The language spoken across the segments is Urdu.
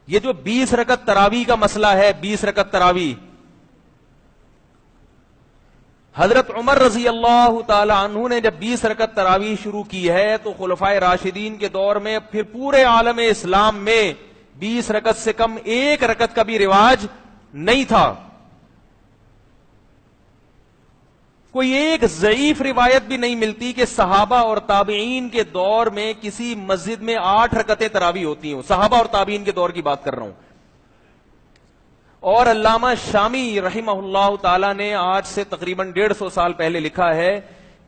یہ جو 20 رکعت تراویح کا مسئلہ ہے، 20 رکعت تراویح، حضرت عمر رضی اللہ تعالی عنہ نے جب 20 رکعت تراویح شروع کی ہے تو خلفائے راشدین کے دور میں پھر پورے عالم اسلام میں 20 رکعت سے کم ایک رکعت کا بھی رواج نہیں تھا. کوئی ایک ضعیف روایت بھی نہیں ملتی کہ صحابہ اور تابعین کے دور میں کسی مسجد میں 8 رکعتیں تراویح ہوتی ہوں. صحابہ اور تابعین کے دور کی بات کر رہا ہوں. اور علامہ شامی رحمہ اللہ تعالی نے آج سے تقریباً 150 سال پہلے لکھا ہے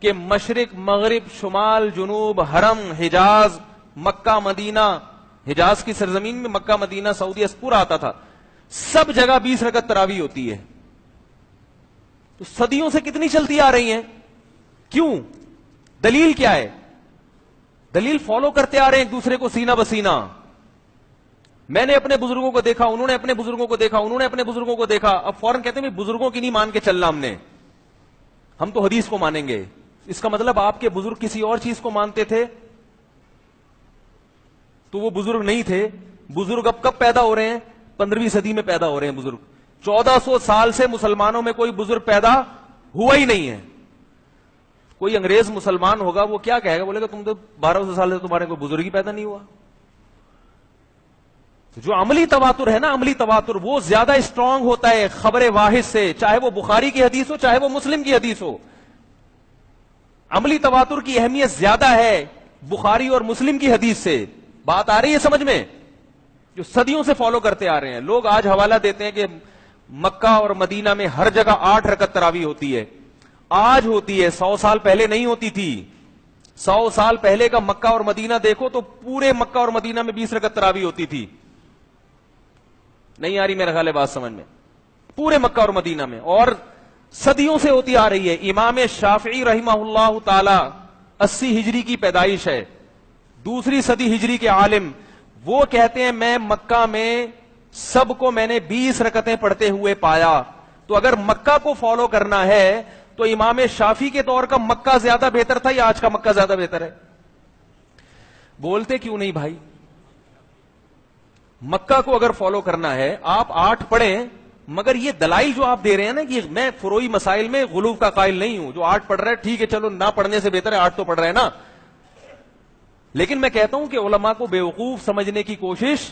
کہ مشرق مغرب شمال جنوب حرم حجاز مکہ مدینہ، حجاز کی سرزمین میں مکہ مدینہ سعودیہ پورا آتا تھا، سب جگہ 20 رکعت تراویح ہوتی ہے. تو صدیوں سے کتنی چلتی آ رہی ہیں؟ کیوں؟ دلیل کیا ہے؟ دلیل فالو کرتے آ رہے ہیں ایک دوسرے کو سینہ بسینہ. میں نے اپنے بزرگوں کو دیکھا، انہوں نے اپنے بزرگوں کو دیکھا، انہوں نے اپنے بزرگوں کو دیکھا. اب فوراً کہتے ہیں بزرگوں کی نہیں مان کے چلنا ہم تو حدیث کو مانیں گے. اس کا مطلب آپ کے بزرگ کسی اور چیز کو مانتے تھے تو وہ بزرگ نہیں تھے. بزرگ اب کب پیدا ہو رہے ہیں؟ 15ویں صدی میں پیدا ہو رہے ہیں بزرگ. 1400 سال سے مسلمانوں میں کوئی بزرگ پیدا ہوا ہی نہیں ہے. کوئی انگریز مسلمان ہوگا وہ کیا کہے گا؟ بولے گا تم تو 1200 سال سے تمہارے کوئی بزرگ ہی پیدا نہیں ہوا. جو عملی تواتر ہے نا، عملی تواتر وہ زیادہ اسٹرانگ ہوتا ہے خبر واحد سے، چاہے وہ بخاری کی حدیث ہو چاہے وہ مسلم کی حدیث ہو. عملی تواتر کی اہمیت زیادہ ہے بخاری اور مسلم کی حدیث سے. بات آ رہی ہے سمجھ میں؟ جو صدیوں سے فالو کرتے آ رہے ہیں لوگ آج حوالہ دیتے ہیں کہ مکہ اور مدینہ میں ہر جگہ 8 رکعت تراویح ہوتی ہے. آج ہوتی ہے، 100 سال پہلے نہیں ہوتی تھی. 100 سال پہلے کا مکہ اور مدینہ دیکھو تو پورے مکہ اور مدینہ میں 20 رکعت تراویح ہوتی تھی. نہیں آ رہی میرا خیال ہے بات سمجھ میں؟ پورے مکہ اور مدینہ میں، اور صدیوں سے ہوتی آ رہی ہے. امام شافعی رحمہ اللہ تعالی 80 ہجری کی پیدائش ہے، 2 صدی ہجری کے عالم. وہ کہتے ہیں میں مکہ میں سب کو میں نے 20 رکعتیں پڑھتے ہوئے پایا. تو اگر مکہ کو فالو کرنا ہے تو امام شافعی کے دور کا مکہ زیادہ بہتر تھا یا آج کا مکہ زیادہ بہتر ہے؟ بولتے کیوں نہیں بھائی؟ مکہ کو اگر فالو کرنا ہے آپ 8 پڑھیں، مگر یہ دلائل جو آپ دے رہے ہیں نا کہ میں فروئی مسائل میں غلو کا قائل نہیں ہوں. جو 8 پڑھ رہا ہے ٹھیک ہے، چلو نہ پڑھنے سے بہتر ہے 8 تو پڑھ رہے ہیں نا. لیکن میں کہتا ہوں کہ علماء کو بیوقوف سمجھنے کی کوشش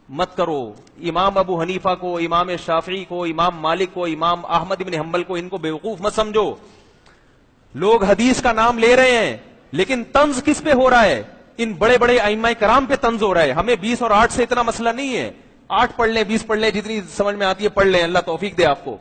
مت کرو. امام ابو حنیفہ کو، امام شافعی کو، امام مالک کو، امام احمد بن حنبل کو، ان کو بیوقوف مت سمجھو. لوگ حدیث کا نام لے رہے ہیں لیکن طنز کس پہ ہو رہا ہے؟ ان بڑے بڑے ائمہ کرام پہ طنز ہو رہا ہے. ہمیں 20 اور 8 سے اتنا مسئلہ نہیں ہے. 8 پڑھ لیں 20 پڑھ لیں، جتنی سمجھ میں آتی ہے پڑھ لیں، اللہ توفیق دے آپ کو.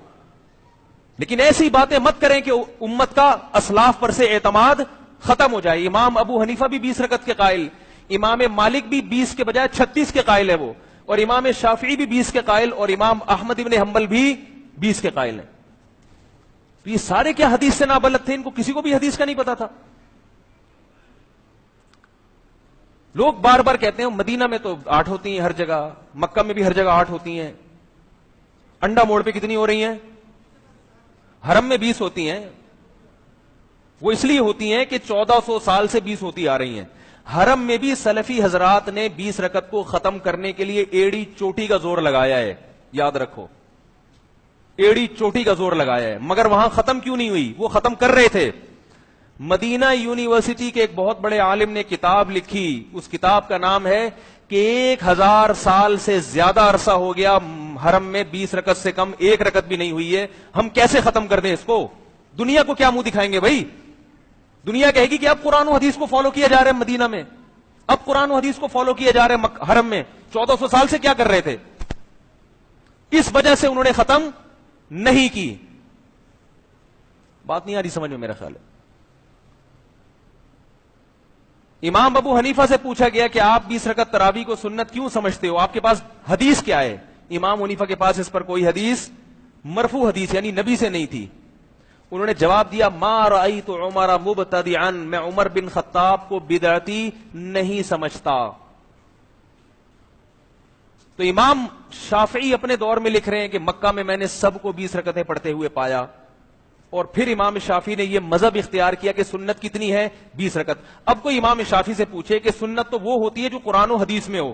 لیکن ایسی باتیں مت کریں کہ امت کا اسلاف پر سے اعتماد ختم ہو جائے. امام ابو حنیفہ بھی 20 رکعت کے قائل، امام مالک بھی 20 کے بجائے 36 کے قائل ہے وہ، اور امام شافعی بھی 20 کے قائل، اور امام احمد بن حنبل بھی 20 کے قائل ہیں. تو یہ سارے کیا حدیث سے نابلد تھے؟ ان کو کسی کو بھی حدیث کا نہیں پتا تھا. لوگ بار بار کہتے ہیں مدینہ میں تو 8 ہوتی ہیں ہر جگہ، مکہ میں بھی ہر جگہ 8 ہوتی ہیں. انڈا موڑ پہ کتنی ہو رہی ہیں؟ حرم میں 20 ہوتی ہیں. وہ اس لیے ہوتی ہیں کہ 1400 سال سے 20 ہوتی آ رہی ہیں. حرم میں بھی سلفی حضرات نے 20 رکعت کو ختم کرنے کے لیے ایڑی چوٹی کا زور لگایا ہے. یاد رکھو، ایڑی چوٹی کا زور لگایا ہے. مگر وہاں ختم کیوں نہیں ہوئی؟ وہ ختم کر رہے تھے. مدینہ یونیورسٹی کے ایک بہت بڑے عالم نے کتاب لکھی، اس کتاب کا نام ہے کہ 1000 سال سے زیادہ عرصہ ہو گیا حرم میں 20 رکعت سے کم ایک رکعت بھی نہیں ہوئی ہے، ہم کیسے ختم کر دیں اس کو؟ دنیا کو کیا منہ دکھائیں گے بھائی؟ دنیا کہے گی کہ اب قرآن و حدیث کو فالو کیا جا رہا ہے مدینہ میں، اب قرآن و حدیث کو فالو کیا جا رہا ہے حرم میں. 1400 سال سے کیا کر رہے تھے؟ اس وجہ سے انہوں نے ختم نہیں کی. بات نہیں آ رہی سمجھ میں میرا خیال ہے. امام ابو حنیفہ سے پوچھا گیا کہ آپ 20 رکعت تراویح کو سنت کیوں سمجھتے ہو؟ آپ کے پاس حدیث کیا ہے؟ امام حنیفہ کے پاس اس پر کوئی حدیث، مرفوع حدیث یعنی نبی سے نہیں تھی. انہوں نے جواب دیا ما رأیت عمر مبتدعا، میں عمر بن خطاب کو بدعتی نہیں سمجھتا. تو امام شافعی اپنے دور میں لکھ رہے ہیں کہ مکہ میں نے سب کو 20 رکعتیں پڑھتے ہوئے پایا. اور پھر امام شافعی نے یہ مذہب اختیار کیا کہ سنت کتنی ہے؟ 20 رکعت. اب کوئی امام شافعی سے پوچھے کہ سنت تو وہ ہوتی ہے جو قرآن و حدیث میں ہو.